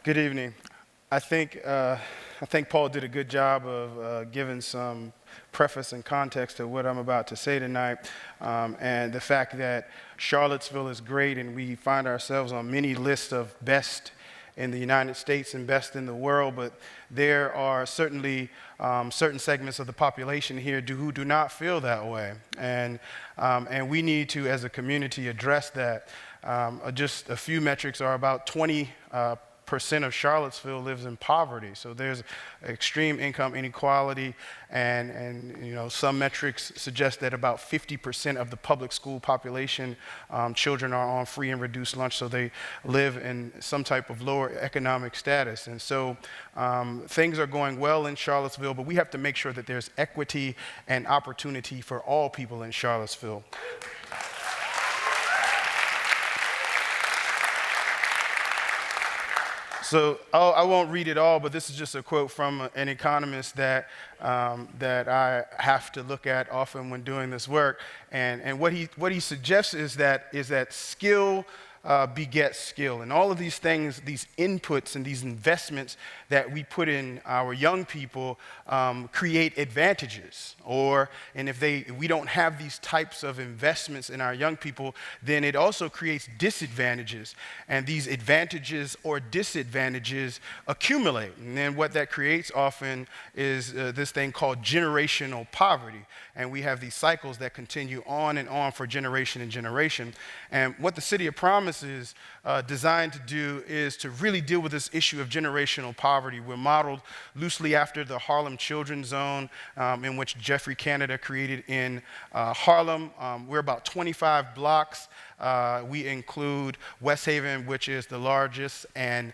Good evening. I think Paul did a good job of giving some preface and context to what I'm about to say tonight, and the fact that Charlottesville is great, and we find ourselves on many lists of best in the United States and best in the world, but there are certainly certain segments of the population here who do not feel that way, and we need to, as a community, address that. Just a few metrics are about 20% of Charlottesville lives in poverty, so there's extreme income inequality, and some metrics suggest that about 50% of the public school population, children are on free and reduced lunch, so they live in some type of lower economic status. And so things are going well in Charlottesville, but we have to make sure that there's equity and opportunity for all people in Charlottesville. So I won't read it all, but this is just a quote from an economist that I have to look at often when doing this work. And what he suggests is that skill begets skill. And all of these things, these inputs and these investments that we put in our young people create advantages. And if we don't have these types of investments in our young people, then it also creates disadvantages. And these advantages or disadvantages accumulate. And then what that creates often is this thing called generational poverty. And we have these cycles that continue on and on for generation and generation. And what the City of Promise is designed to do is to really deal with this issue of generational poverty. We're modeled loosely after the Harlem Children's Zone, in which Jeffrey Canada created in Harlem. We're about 25 blocks. We include West Haven, which is the largest and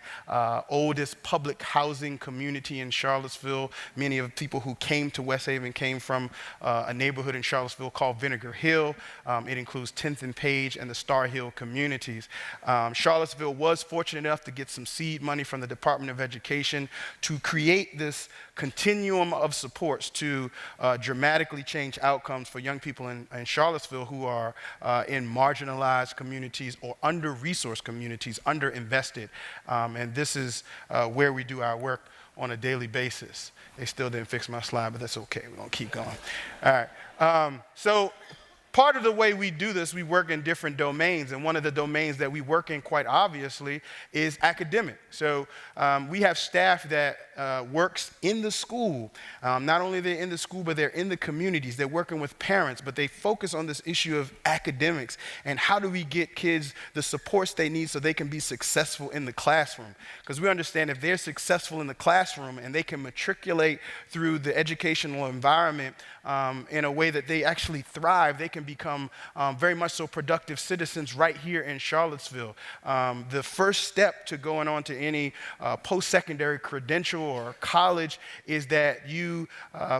oldest public housing community in Charlottesville. Many of the people who came to West Haven came from a neighborhood in Charlottesville called Vinegar Hill. It includes 10th and Page and the Star Hill communities. Charlottesville was fortunate enough to get some seed money from the Department of Education to create this continuum of supports to dramatically change outcomes for young people in Charlottesville who are in marginalized communities or under-resourced communities, underinvested. And this is where we do our work on a daily basis. They still didn't fix my slide, but that's okay. We're going to keep going. All right. So part of the way we do this, we work in different domains, and one of the domains that we work in quite obviously is academic. So we have staff that works in the school. Not only they're in the school, but they're in the communities. They're working with parents, but they focus on this issue of academics and how do we get kids the supports they need so they can be successful in the classroom. Because we understand if they're successful in the classroom and they can matriculate through the educational environment in a way that they actually thrive, they can become very much so productive citizens right here in Charlottesville. The first step to going on to any post-secondary credential or college is that you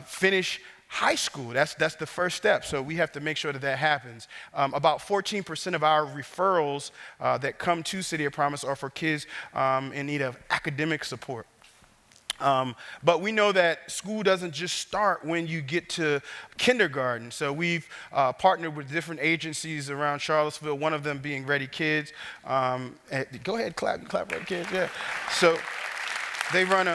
finish high school. That's the first step. So we have to make sure that happens. About 14% of our referrals that come to City of Promise are for kids in need of academic support. But we know that school doesn't just start when you get to kindergarten. So we've partnered with different agencies around Charlottesville, one of them being Ready Kids. Go ahead, clap Ready Kids, yeah. So they run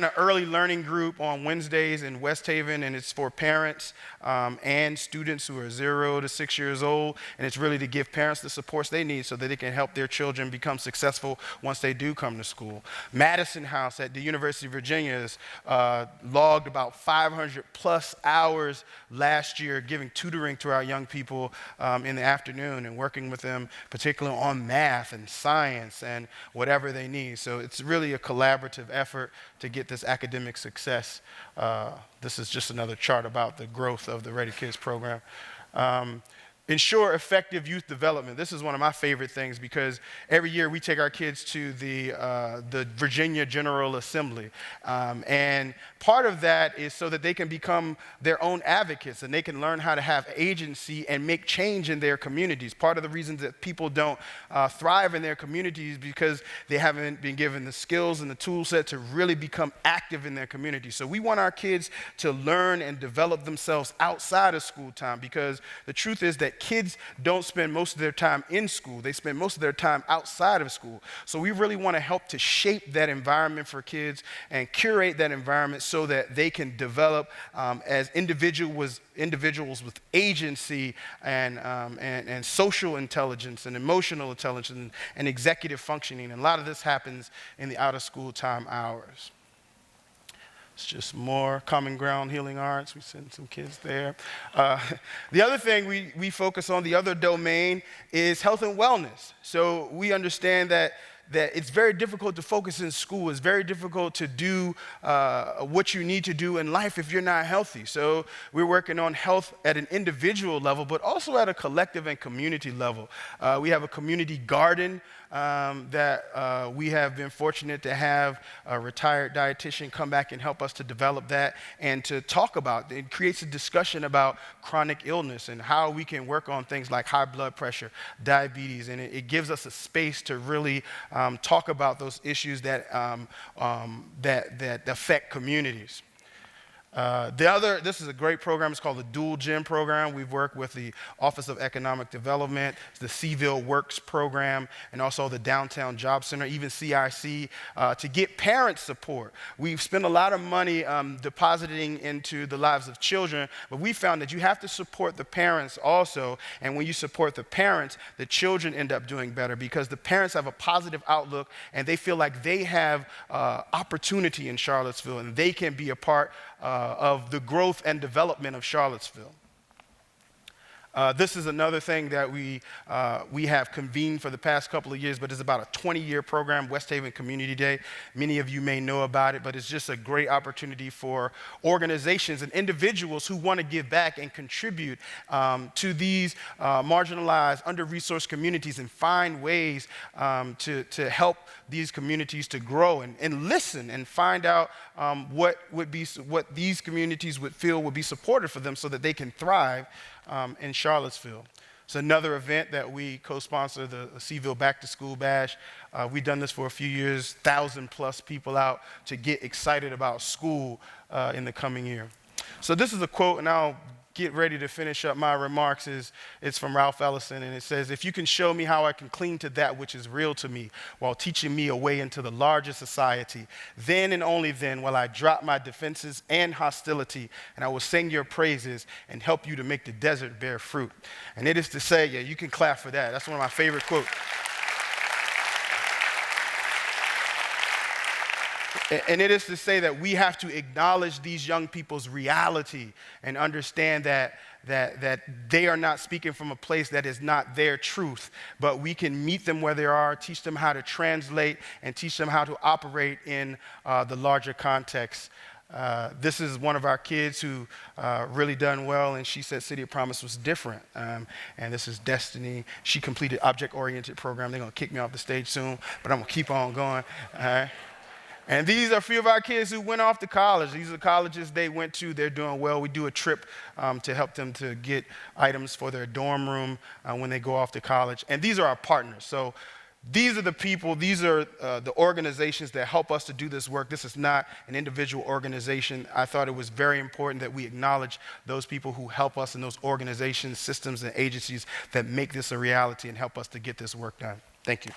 an early learning group on Wednesdays in West Haven, and it's for parents and students who are 0 to 6 years old, and it's really to give parents the supports they need so that they can help their children become successful once they do come to school. Madison House at the University of Virginia has logged about 500 plus hours last year giving tutoring to our young people in the afternoon and working with them particularly on math and science and whatever they need. So it's really a collaborative effort to get this academic success. This is just another chart about the growth of the Ready Kids program. Ensure effective youth development. This is one of my favorite things because every year we take our kids to the Virginia General Assembly. And part of that is so that they can become their own advocates and they can learn how to have agency and make change in their communities. Part of the reasons that people don't thrive in their communities because they haven't been given the skills and the tool set to really become active in their community. So we want our kids to learn and develop themselves outside of school time because the truth is that kids don't spend most of their time in school. They spend most of their time outside of school. So we really want to help to shape that environment for kids and curate that environment so that they can develop as individuals with agency and social intelligence and emotional intelligence and executive functioning. And a lot of this happens in the out of school time hours. It's just more Common Ground Healing Arts. We send some kids there. The other thing we focus on, the other domain, is health and wellness. So we understand that it's very difficult to focus in school. It's very difficult to do what you need to do in life if you're not healthy. So we're working on health at an individual level, but also at a collective and community level. We have a community garden that we have been fortunate to have a retired dietitian come back and help us to develop that and to talk about. It creates a discussion about chronic illness and how we can work on things like high blood pressure, diabetes, and it gives us a space to really talk about those issues that affect communities. This is a great program. It's called the Dual Gym program. We've worked with the Office of Economic Development, the Seville Works program, and also the Downtown Job Center, even CIC, to get parent support. We've spent a lot of money depositing into the lives of children, but we found that you have to support the parents also, and when you support the parents, the children end up doing better because the parents have a positive outlook and they feel like they have opportunity in Charlottesville and they can be a part of the growth and development of Charlottesville. This is another thing that we have convened for the past couple of years, but it's about a 20-year program, West Haven Community Day. Many of you may know about it, but it's just a great opportunity for organizations and individuals who want to give back and contribute to these marginalized, under-resourced communities and find ways to help these communities to grow and listen and find out what these communities would feel would be supported for them so that they can thrive in Charlottesville. It's another event that we co-sponsor, the Seville Back to School Bash. We've done this for a few years, 1,000+ people out to get excited about school in the coming year. So this is a quote, and I'll get ready to finish up my remarks. It's from Ralph Ellison, and it says, "If you can show me how I can cling to that which is real to me while teaching me a way into the larger society, then and only then will I drop my defenses and hostility, and I will sing your praises and help you to make the desert bear fruit." And it is to say, yeah, you can clap for that. That's one of my favorite quotes. And it is to say that we have to acknowledge these young people's reality and understand that they are not speaking from a place that is not their truth, but we can meet them where they are, teach them how to translate, and teach them how to operate in the larger context. This is one of our kids who really done well, and she said City of Promise was different. And this is Destiny. She completed object-oriented program. They're going to kick me off the stage soon, but I'm going to keep on going. And these are a few of our kids who went off to college. These are the colleges they went to. They're doing well. We do a trip to help them to get items for their dorm room when they go off to college. And these are our partners. So these are the people, these are the organizations that help us to do this work. This is not an individual organization. I thought it was very important that we acknowledge those people who help us in those organizations, systems, and agencies that make this a reality and help us to get this work done. Thank you.